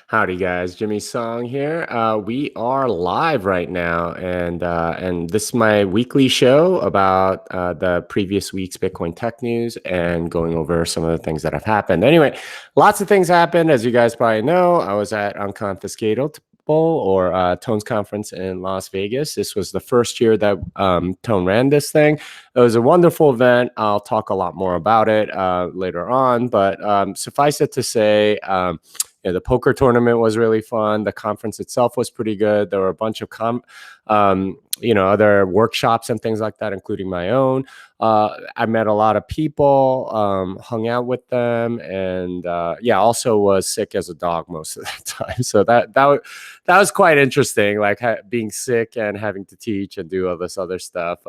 Howdy, guys. Jimmy Song here. We are live right now, and this is my weekly show about the previous week's Bitcoin tech news and going over some of the things that have happened. Anyway, lots of things happened, as you guys probably know. I was at Unconfiscatable or Tone's conference in Las Vegas. This was the first year that Tone ran this thing. It was a wonderful event. I'll talk a lot more about it later on, but suffice it to say. The poker tournament was really fun. The conference itself was pretty good. There were a bunch of other workshops and things like that, including my own. I met a lot of people, hung out with them, and also was sick as a dog most of the time. So that was quite interesting, like being sick and having to teach and do all this other stuff.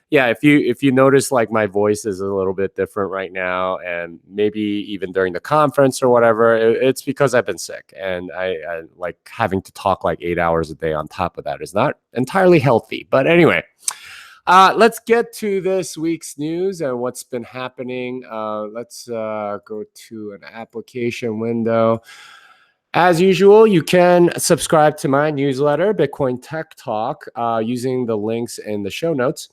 Yeah, if you notice, like, my voice is a little bit different right now, and maybe even during the conference or whatever, it's because I've been sick, and I like having to talk like 8 hours a day on top of that is not entirely healthy. But anyway, let's get to this week's news and what's been happening. Let's go to an application window. As usual, you can subscribe to my newsletter, Bitcoin Tech Talk, using the links in the show notes.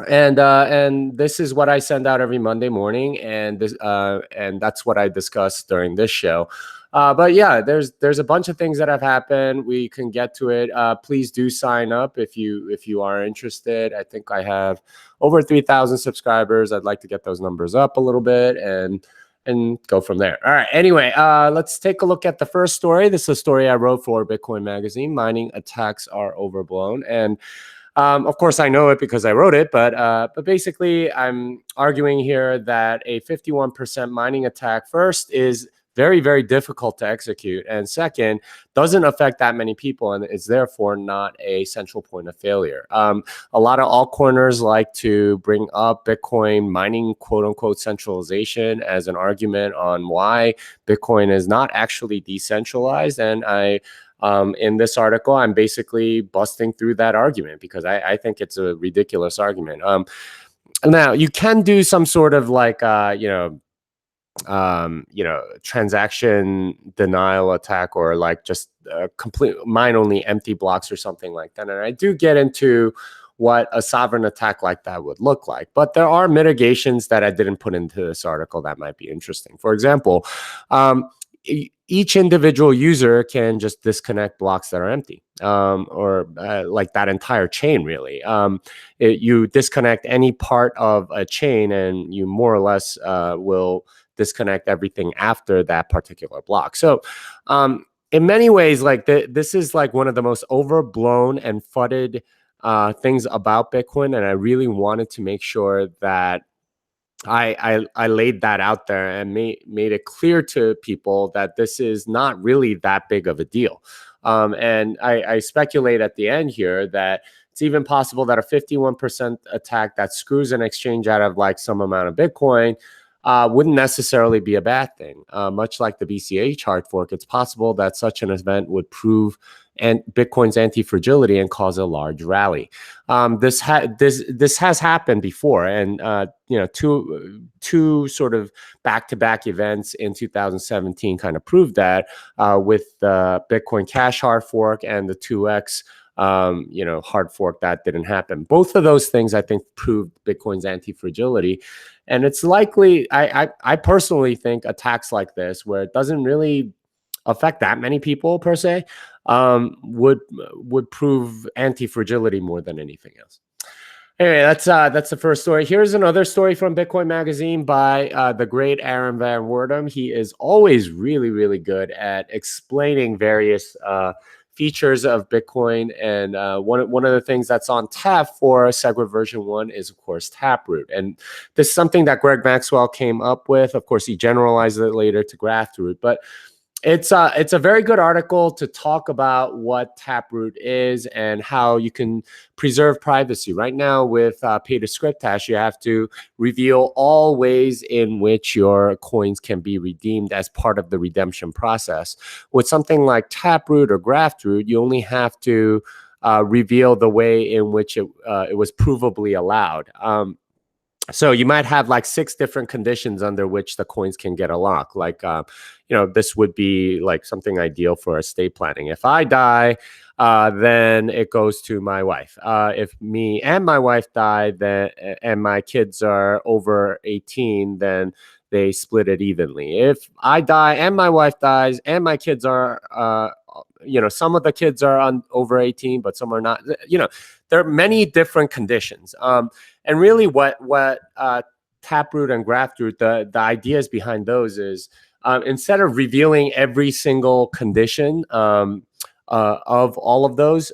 And this is what I send out every Monday morning, and that's what I discuss during this show. But yeah, there's a bunch of things that have happened. We can get to it. Please do sign up if you are interested. I think I have over 3,000 subscribers. I'd like to get those numbers up a little bit and go from there. All right. Anyway, let's take a look at the first story. This is a story I wrote for Bitcoin Magazine. Mining attacks are overblown. And of course, I know it because I wrote it, but basically, I'm arguing here that a 51% mining attack, first, is very, very difficult to execute, and second, doesn't affect that many people and is therefore not a central point of failure. A lot of altcoiners like to bring up Bitcoin mining, quote unquote, centralization as an argument on why Bitcoin is not actually decentralized, and in this article, I'm basically busting through that argument because I think it's a ridiculous argument. Now, you can do some sort of like, transaction denial attack, or like just complete mine only empty blocks or something like that. And I do get into what a sovereign attack like that would look like. But there are mitigations that I didn't put into this article that might be interesting. For example, each individual user can just disconnect blocks that are empty, or like that entire chain, really. You disconnect any part of a chain and you more or less will disconnect everything after that particular block. So in many ways, like this is like one of the most overblown and fudded things about Bitcoin. And I really wanted to make sure that I laid that out there and made it clear to people that this is not really that big of a deal. And I speculate at the end here that it's even possible that a 51% attack that screws an exchange out of like some amount of Bitcoin wouldn't necessarily be a bad thing. Much like the BCH hard fork, it's possible that such an event would prove Bitcoin's anti-fragility and cause a large rally. This has happened before, and two sort of back-to-back events in 2017 kind of proved that with the Bitcoin Cash hard fork and the 2x hard fork that didn't happen. Both of those things, I think, proved Bitcoin's anti-fragility. And it's likely, I personally think attacks like this, where it doesn't really affect that many people per se, would prove anti-fragility more than anything else. Anyway, that's the first story. Here's another story from Bitcoin Magazine by the great Aaron Van Werdum. He is always really, really good at explaining various features of Bitcoin, and one of the things that's on tap for Segwit version 1 is, of course, Taproot. And this is something that Greg Maxwell came up with. Of course, he generalized it later to Graftroot, but it's a very good article to talk about what Taproot is and how you can preserve privacy. Right now with pay to script hash, you have to reveal all ways in which your coins can be redeemed as part of the redemption process. With something like Taproot or Graftroot, you only have to reveal the way in which it was provably allowed. So you might have like 6 different conditions under which the coins can get a lock. Like, this would be like something ideal for estate planning. If I die, then it goes to my wife. If me and my wife die, then and my kids are over 18, then they split it evenly. If I die and my wife dies and my kids are, some of the kids are over 18, but some are not. There are many different conditions. And really, what Taproot and Graftroot, the ideas behind those is, instead of revealing every single condition of all of those,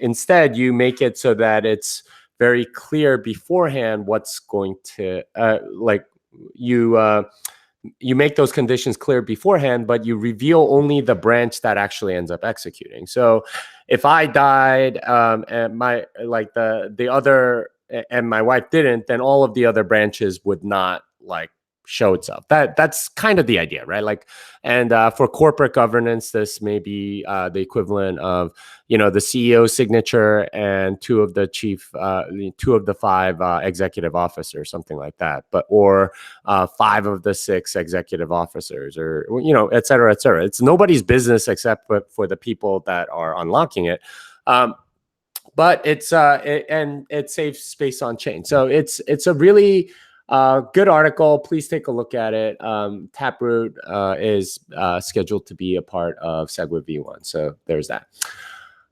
instead you make it so that it's very clear beforehand what's going to you make those conditions clear beforehand, but you reveal only the branch that actually ends up executing. So if I died, and the other and my wife didn't, then all of the other branches would not show itself. That's kind of the idea, right? And for corporate governance, this may be the equivalent of the CEO's signature and two of the 5 executive officers, something like that. Or 5 of the 6 executive officers, or et cetera, et cetera. It's nobody's business except for the people that are unlocking it. But it saves space on chain. So it's a really good article. Please take a look at it. Taproot is scheduled to be a part of SegWit V1. So there's that.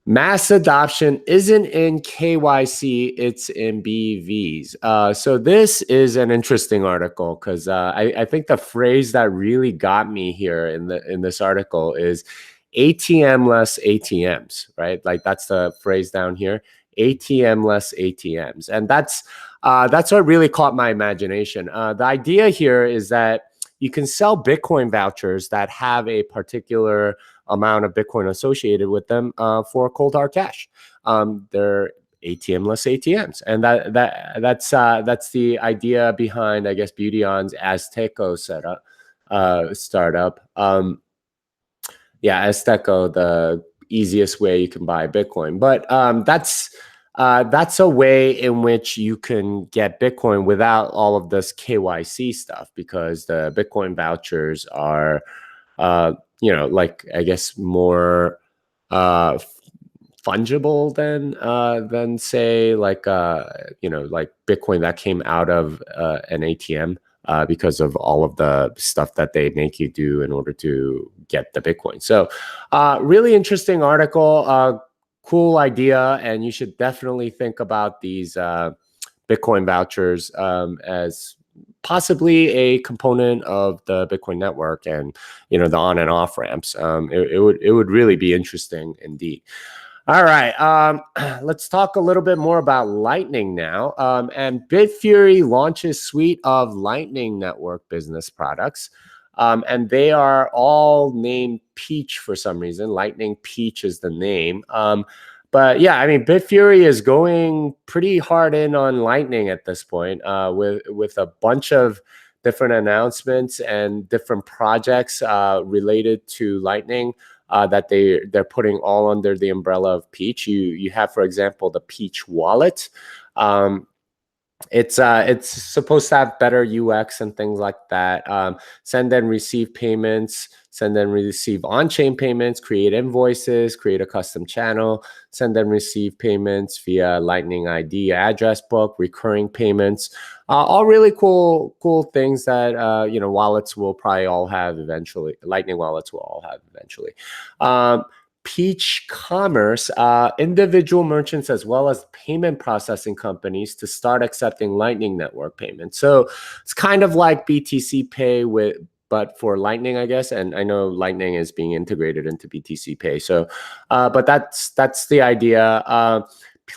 Mass adoption isn't in KYC, it's in BVs. So this is an interesting article because I think the phrase that really got me here in this article is ATM-less ATMs, right? Like that's the phrase down here, ATM-less ATMs. And that's what really caught my imagination. The idea here is that you can sell Bitcoin vouchers that have a particular amount of Bitcoin associated with them for cold hard cash. They're ATM-less ATMs, and that's the idea behind, I guess, Beautyon's Azteco startup. Azteco, the easiest way you can buy Bitcoin, but that's a way in which you can get Bitcoin without all of this KYC stuff, because the Bitcoin vouchers are, I guess more fungible than say like Bitcoin that came out of an ATM. Because of all of the stuff that they make you do in order to get the Bitcoin. So really interesting article, cool idea, and you should definitely think about these Bitcoin vouchers as possibly a component of the Bitcoin network and the on and off ramps. It would really be interesting indeed. All right, let's talk a little bit more about Lightning now. And Bitfury launches suite of Lightning Network business products. And they are all named Peach for some reason. LightningPeach is the name. But yeah, I mean, Bitfury is going pretty hard in on Lightning at this point, with a bunch of different announcements and different projects related to Lightning. That they're putting all under the umbrella of Peach. You have, for example, the Peach wallet. It's supposed to have better UX and things like that. Send and receive payments, send and receive on-chain payments, create invoices, create a custom channel, send and receive payments via Lightning ID address book, recurring payments. All really cool things that wallets will probably all have eventually. Lightning wallets will all have eventually. Peach Commerce, individual merchants as well as payment processing companies to start accepting Lightning Network payments. So it's kind of like BTC Pay but for Lightning, I guess. And I know Lightning is being integrated into BTC Pay. So, but that's the idea.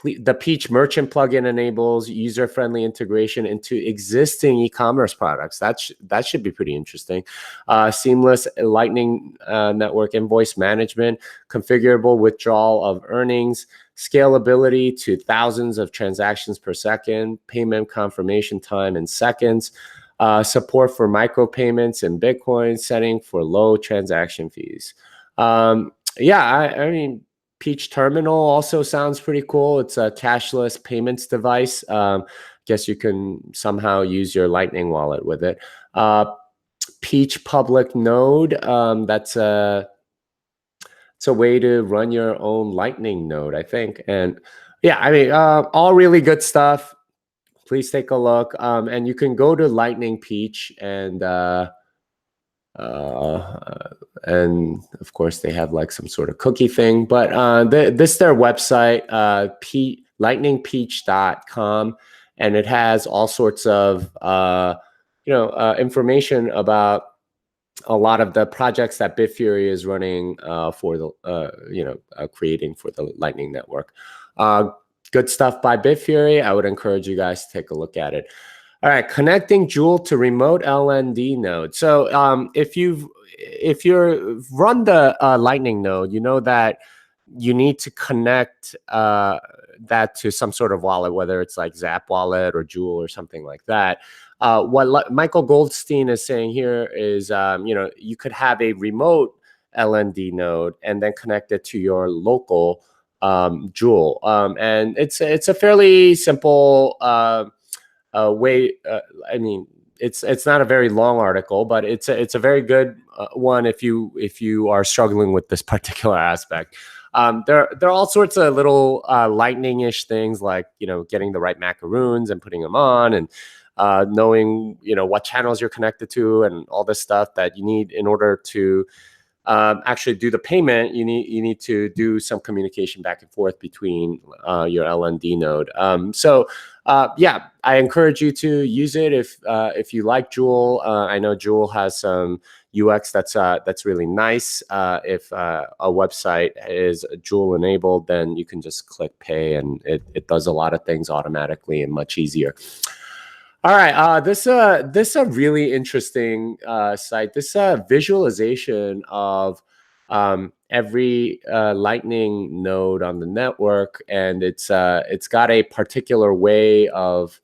The Peach merchant plugin enables user-friendly integration into existing e-commerce products. That should be pretty interesting. Seamless Lightning Network invoice management, configurable withdrawal of earnings, scalability to thousands of transactions per second, payment confirmation time in seconds, support for micropayments in Bitcoin, setting for low transaction fees. I mean, Peach Terminal also sounds pretty cool. It's a cashless payments device. guess you can somehow use your Lightning wallet with it. Peach public node, it's a way to run your own Lightning node, I think. And yeah, I mean, all really good stuff. Please take a look. And you can go to LightningPeach and of course they have like some sort of cookie thing, but this is their website, lightningpeach.com, and it has all sorts of information about a lot of the projects that Bitfury is running for the creating for the Lightning Network. Good stuff by Bitfury. I would encourage you guys to take a look at it. All right, connecting Joule to remote LND node. So if you've run the Lightning node, you know that you need to connect that to some sort of wallet, whether it's like Zap Wallet or Joule or something like that. What Michael Goldstein is saying here is, you could have a remote LND node and then connect it to your local Joule, and it's a fairly simple way. I mean, it's not a very long article, but it's a very good one if you are struggling with this particular aspect. There are all sorts of little Lightning-ish things, like getting the right macaroons and putting them on, and knowing what channels you're connected to, and all this stuff that you need in order to actually do the payment. You need to do some communication back and forth between your LND node. Yeah, I encourage you to use it if you like Joule. I know Joule has some UX that's really nice. If a website is Joule enabled, then you can just click pay, and it does a lot of things automatically and much easier. All right, this a really interesting site. This visualization of every Lightning node on the network, and it's got a particular way of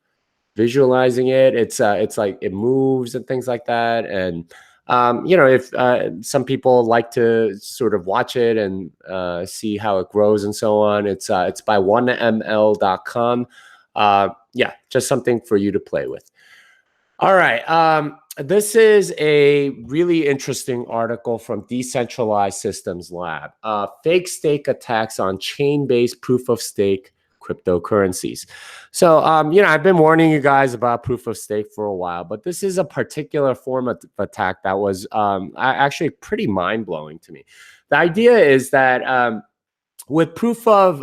visualizing it. It's like it moves and things like that. And if some people like to sort of watch it and see how it grows and so on, it's by 1ml.com. Yeah, just something for you to play with. All right. This is a really interesting article from Decentralized Systems Lab. Fake stake attacks on chain-based proof-of-stake cryptocurrencies. So, I've been warning you guys about proof of stake for a while, but this is a particular form of attack that was actually pretty mind-blowing to me. The idea is that with proof of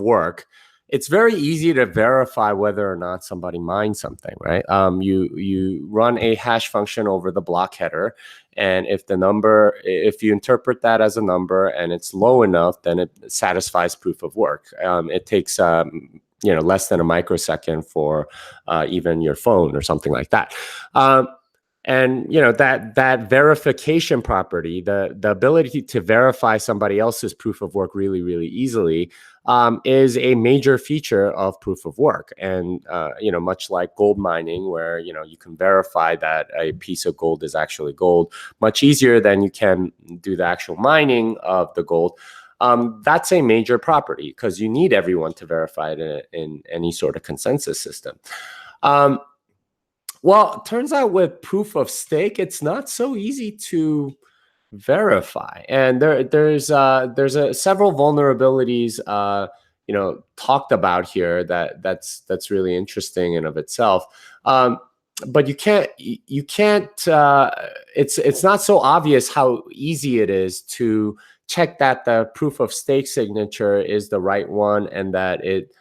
work, it's very easy to verify whether or not somebody mined something, right? You run a hash function over the block header, and if you interpret that as a number and it's low enough, then it satisfies proof of work. It takes less than a microsecond for even your phone or something like that. And that verification property, the ability to verify somebody else's proof of work really, really easily, is a major feature of proof of work. And much like gold mining, where you can verify that a piece of gold is actually gold much easier than you can do the actual mining of the gold. That's a major property because you need everyone to verify it in any sort of consensus system. Well, it turns out with proof of stake, it's not so easy to verify, and there's several vulnerabilities talked about here that's really interesting in of itself. But you can't it's not so obvious how easy it is to check that the proof of stake signature is the right one, and that it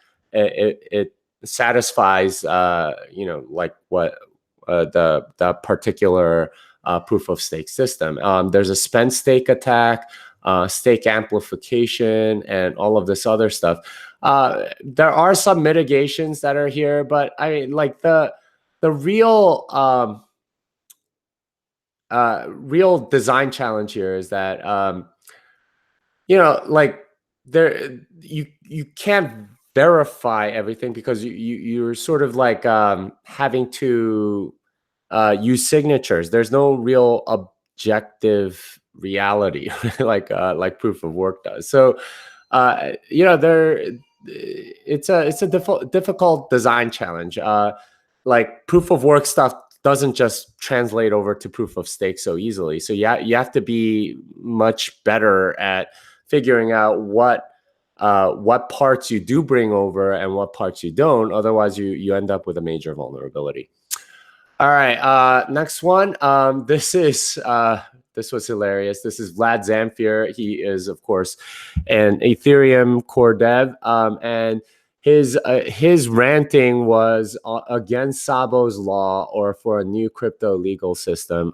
satisfies like what the particular proof of stake system. There's a spend stake attack, stake amplification, and all of this other stuff. There are some mitigations that are here, but I mean, like the real real design challenge here is that like you can't verify everything because you're sort of like having to use signatures. There's no real objective reality like proof of work does. So it's a difficult design challenge. Like proof of work stuff doesn't just translate over to proof of stake so easily. So you have to be much better at figuring out what parts you do bring over and what parts you don't. Otherwise, you end up with a major vulnerability. All right, next one. This was hilarious. This is Vlad Zamfir. He is, of course, an Ethereum core dev, and his ranting was against Szabo's Law, or for a new crypto legal system.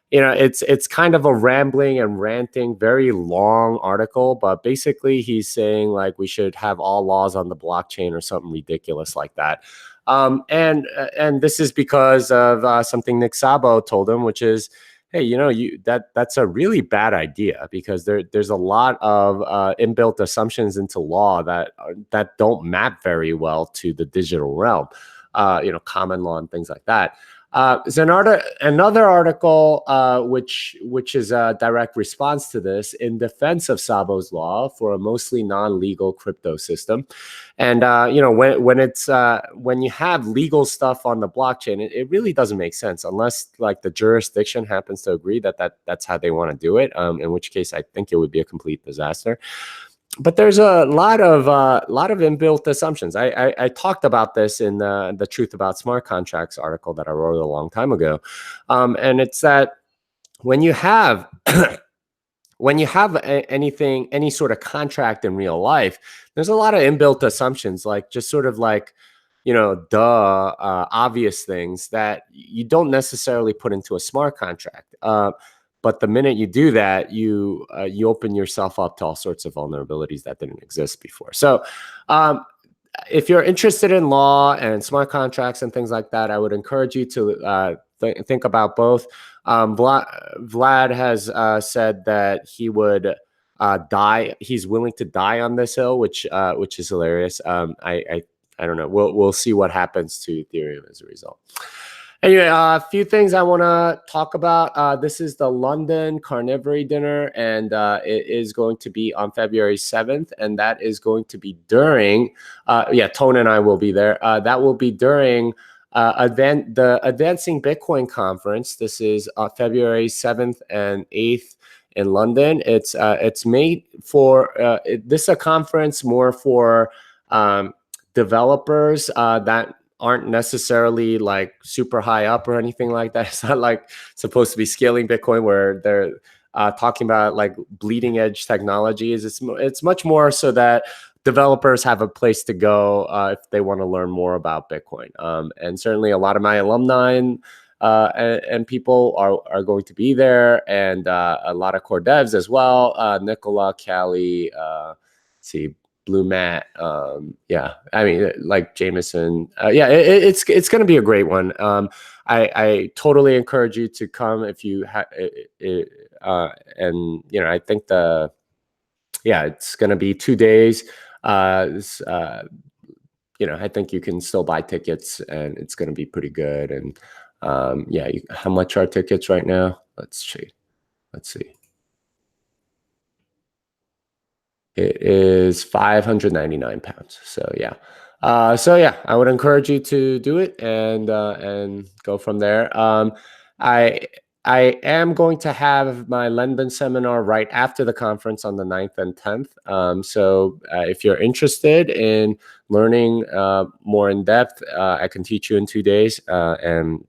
It's kind of a rambling and ranting, very long article, but basically he's saying like we should have all laws on the blockchain or something ridiculous like that. And this is because of something Nick Szabo told him, which is, hey, that's a really bad idea, because there's a lot of inbuilt assumptions into law that don't map very well to the digital realm, common law and things like that. There's another article which is a direct response to this, in defense of Szabo's Law for a mostly non-legal crypto system. And when you have legal stuff on the blockchain, it really doesn't make sense unless like the jurisdiction happens to agree that's how they want to do it. In which case, I think it would be a complete disaster. But there's a lot of inbuilt assumptions. I talked about this in the Truth About Smart Contracts article that I wrote a long time ago, and it's that when you have any sort of contract in real life, there's a lot of inbuilt assumptions, like just sort of like obvious things that you don't necessarily put into a smart contract. But the minute you do that, you open yourself up to all sorts of vulnerabilities that didn't exist before. So if you're interested in law and smart contracts and things like that, I would encourage you to think about both. Vlad has said that he would die. He's willing to die on this hill, which is hilarious. I don't know. We'll see what happens to Ethereum as a result. Anyway, a few things I want to talk about. This is the London Carnivory Dinner, and it is going to be on February 7th, and that is going to be during, Tone and I will be there. That will be during the Advancing Bitcoin Conference. This is February 7th and 8th in London. It's made for, this is a conference more for developers that aren't necessarily like super high up or anything like that. It's not like supposed to be scaling Bitcoin where they're talking about like bleeding edge technologies. It's much more so that developers have a place to go if they want to learn more about Bitcoin. And certainly a lot of my alumni and people are going to be there, and a lot of core devs as well. Nicola, Callie, Blue Matt, I mean, like Jameson, it's going to be a great one. I totally encourage you to come if you and I think it's going to be 2 days. I think you can still buy tickets, and it's going to be pretty good. And how much are tickets right now? Let's see. It is £599. So I would encourage you to do it and go from there. I am going to have my London seminar right after the conference on the 9th and 10th. So if you're interested in learning more in depth, I can teach you in 2 days. And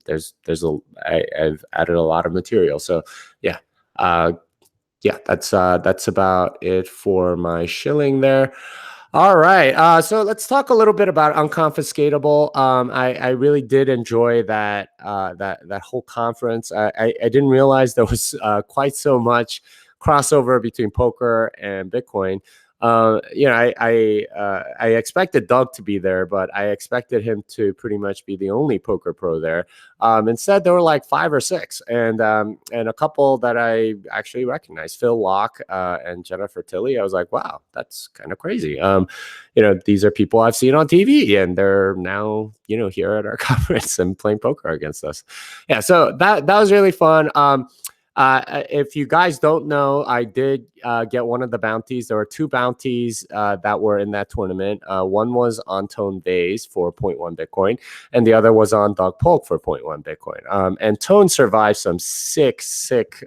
I've added a lot of material. So that's about it for my shilling there. All right, so let's talk a little bit about unconfiscatable. I really did enjoy that whole conference. I didn't realize there was quite so much crossover between poker and Bitcoin. I expected Doug to be there, but I expected him to pretty much be the only poker pro there. Instead, there were like 5 or 6, and a couple that I actually recognized, Phil Locke and Jennifer Tilley. I was like, wow, that's kind of crazy. These are people I've seen on TV, and they're now here at our conference and playing poker against us. Yeah, so that was really fun. If you guys don't know, I did get one of the bounties. There were two bounties that were in that tournament. One was on Tone Days for 0.1 Bitcoin, and the other was on Doug Polk for 0.1 Bitcoin. And Tone survived some sick,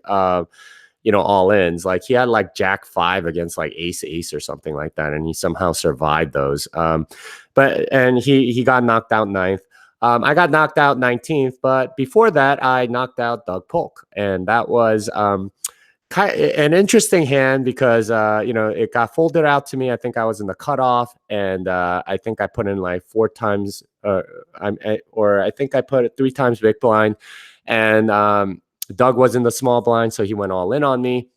all ins. Like he had like Jack 5 against like Ace or something like that, and he somehow survived those. And he got knocked out ninth. I got knocked out 19th, but before that, I knocked out Doug Polk, and that was an interesting hand because it got folded out to me. I think I was in the cutoff, and I think I put in like 4 times, I think I put it 3 times big blind, and Doug was in the small blind, so he went all in on me.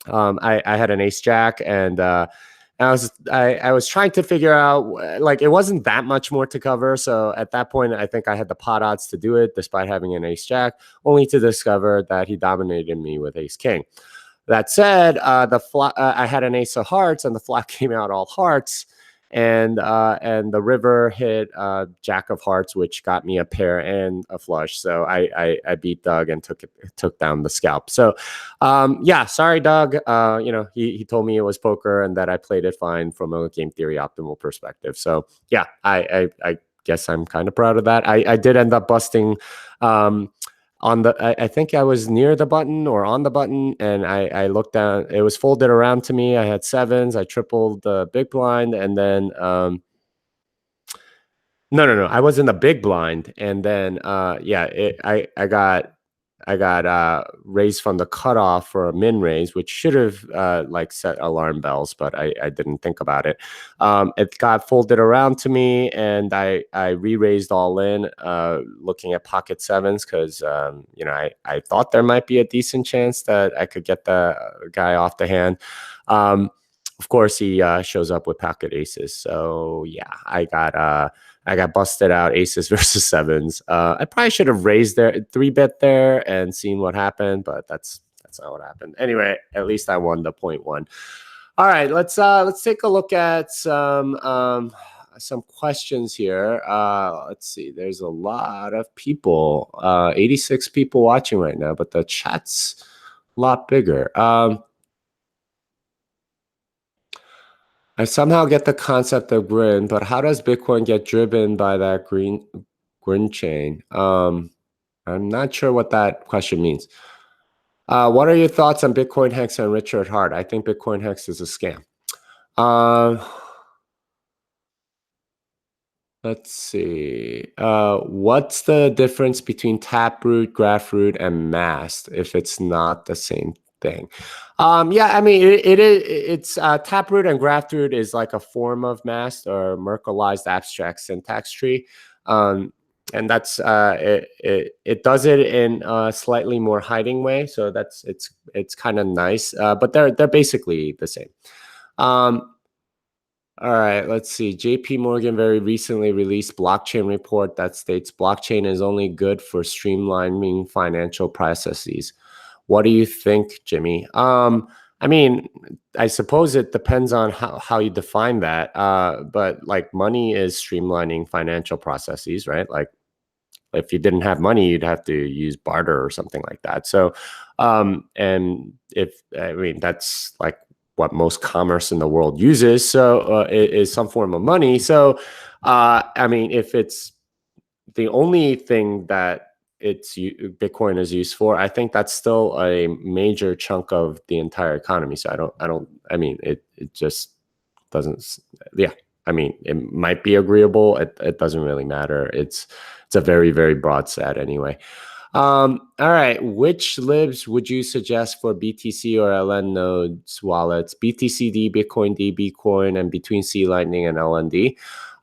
I had an ace jack, and I was trying to figure out, like, it wasn't that much more to cover. So at that point, I think I had the pot odds to do it, despite having an ace jack, only to discover that he dominated me with ace king. That said, I had an ace of hearts, and the flop came out all hearts, and the river hit jack of hearts, which got me a pair and a flush. So I beat Doug and took down the scalp. So sorry, Doug. He told me it was poker and that I played it fine from a game theory optimal perspective. So yeah, I guess I'm kind of proud of that. I did end up busting I think I was near the button or on the button, and I looked down. It was folded around to me. I had 7s. I tripled the big blind, and then no. I was in the big blind, and then I got raised from the cutoff for a min raise, which should have set alarm bells, but I didn't think about it. It got folded around to me, and I re-raised all in, looking at pocket 7s because I thought there might be a decent chance that I could get the guy off the hand. Of course, he shows up with pocket aces, so yeah, I got busted out, aces versus 7s. I probably should have raised there 3-bet there and seen what happened, but that's not what happened. Anyway, at least I won the 0.1. All right, let's take a look at some questions here. Let's see. There's a lot of people, 86 people watching right now, but the chat's a lot bigger. I somehow get the concept of Grin, but how does Bitcoin get driven by that Grin chain? I'm not sure what that question means. What are your thoughts on Bitcoin Hex and Richard Hart? I think Bitcoin Hex is a scam. Let's see. What's the difference between Taproot, Graph-root, and Mast if it's not the same thing? Yeah, I mean, it's Taproot and Graph-root is like a form of Mast or Merkleized abstract syntax tree. And that's it does it in a slightly more hiding way. So it's kind of nice. But they're basically the same. All right, let's see. JP Morgan very recently released blockchain report that states blockchain is only good for streamlining financial processes. What do you think, Jimmy? I mean, I suppose it depends on how you define that. But like money is streamlining financial processes, right? Like if you didn't have money, you'd have to use barter or something like that. So, and that's like what most commerce in the world uses. So it is some form of money. So, I mean, if it's the only thing that Bitcoin is used for, I think that's still a major chunk of the entire economy. So I mean, it just doesn't, yeah. I mean, it might be agreeable. It doesn't really matter. It's a very, very broad set anyway. All right. Which libs would you suggest for BTC or LN nodes wallets? BTCD, Bitcoin D, Bitcoin, and between C Lightning and LND.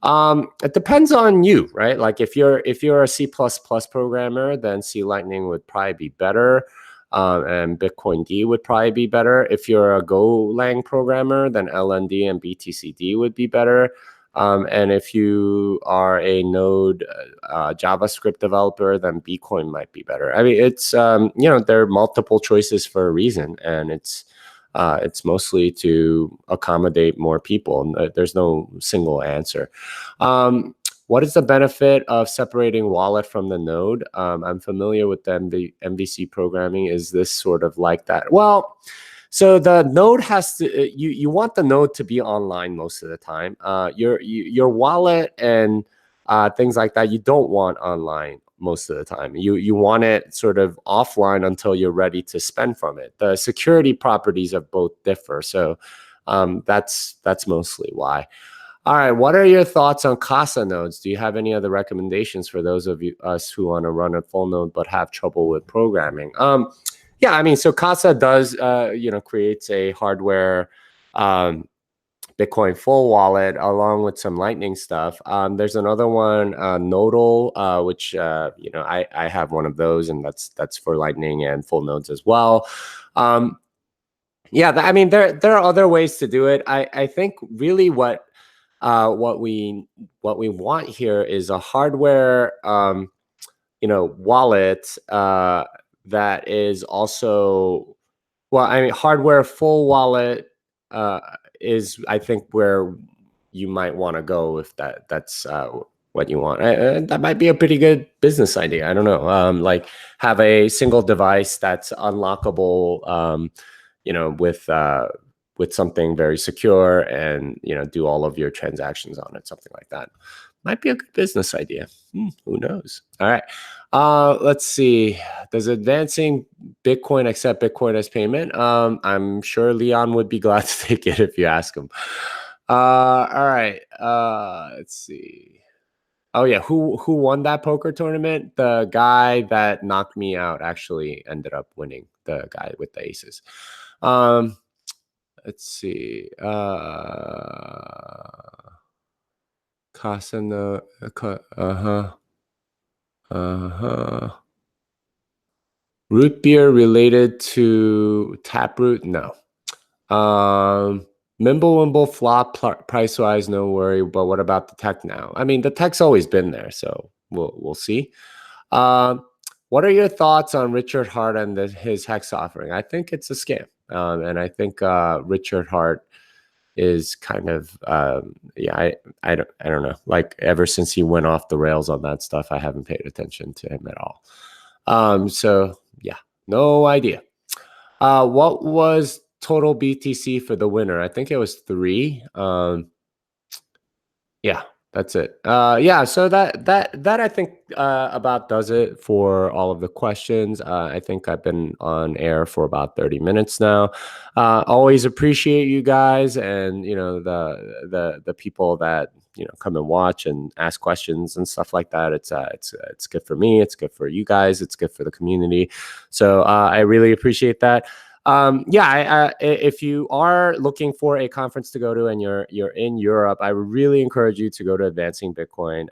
It depends on you, right? Like if you're a C++ programmer, then C Lightning would probably be better. And Bitcoin D would probably be better. If you're a Golang programmer, then LND and BTCD would be better. And if you are a Node JavaScript developer, then Bitcoin might be better. I mean, it's there are multiple choices for a reason, and it's mostly to accommodate more people. There's no single answer. What is the benefit of separating wallet from the node? I'm familiar with the MVC programming. Is this sort of like that? Well, so the node has to, you want the node to be online most of the time. Your wallet and things like that, you don't want online most of the time. You want it sort of offline until you're ready to spend from it. The security properties of both differ. So that's mostly why. All right, what are your thoughts on Casa nodes? Do you have any other recommendations for those of us who want to run a full node but have trouble with programming? Yeah, I mean, so Casa does, creates a hardware Bitcoin full wallet along with some Lightning stuff. There's another one, Nodal, which I have one of those, and that's for Lightning and full nodes as well. Yeah, I mean, there are other ways to do it. I think really what we want here is a hardware wallet that is also, well, I mean, hardware full wallet is, I think, where you might want to go if that's what you want. That might be a pretty good business idea. I don't know. Like have a single device that's unlockable, with something very secure, and do all of your transactions on it, something like that. Might be a good business idea. Who knows? All right. Let's see. Does advancing Bitcoin accept Bitcoin as payment? I'm sure Leon would be glad to take it if you ask him. All right. Let's see. Oh yeah, who won that poker tournament? The guy that knocked me out actually ended up winning. The guy with the aces. Let's see. Casa no. Root beer related to Taproot? No. Mimblewimble flop price wise, no worry. But what about the tech now? I mean, the tech's always been there, so we'll see. What are your thoughts on Richard Hart and his hex offering? I think it's a scam, and I think Richard Hart is kind of I don't know. Like ever since he went off the rails on that stuff, I haven't paid attention to him at all. So yeah, no idea. What was total BTC for the winner? I think it was 3. Yeah, that's it. Yeah, so that I think about does it for all of the questions. I think I've been on air for about 30 minutes now. Always appreciate you guys, and the people that come and watch and ask questions and stuff like that. It's good for me. It's good for you guys. It's good for the community. So I really appreciate that. If you are looking for a conference to go to and you're in Europe, I really encourage you to go to Advancing Bitcoin.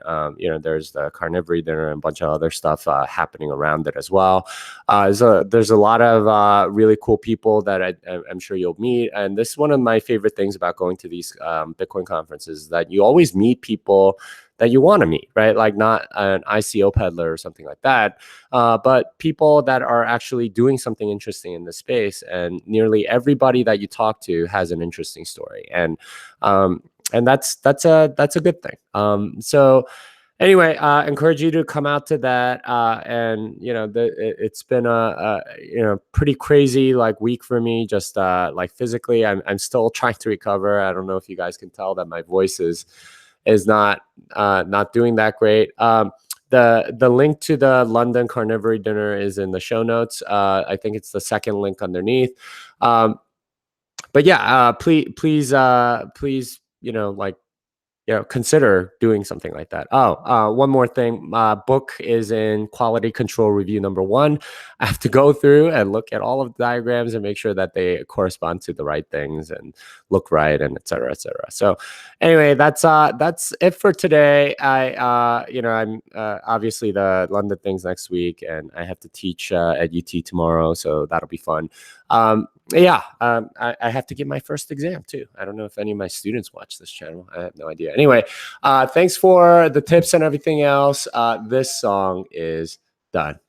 There's the Carnivory Dinner and a bunch of other stuff happening around it as well. There's a lot of really cool people that I'm sure you'll meet. And this is one of my favorite things about going to these Bitcoin conferences, that you always meet people that you want to meet, right? Like not an ICO peddler or something like that, but people that are actually doing something interesting in the space. And nearly everybody that you talk to has an interesting story, and that's a good thing. So anyway, encourage you to come out to that. And it's been a pretty crazy week for me, just like physically. I'm still trying to recover. I don't know if you guys can tell that my voice is not doing that great. The link to the London Carnivory Dinner is in the show notes. I think it's the second link underneath. But yeah, please, consider doing something like that. One more thing. Book is in quality control review number 1. I have to go through and look at all of the diagrams and make sure that they correspond to the right things and look right, and et cetera, et cetera. So anyway, that's it for today. I'm obviously the London things next week, and I have to teach at UT tomorrow, so that'll be fun. I have to get my first exam too. I don't know if any of my students watch this channel. I have no idea. Anyway, thanks for the tips and everything else. This song is done.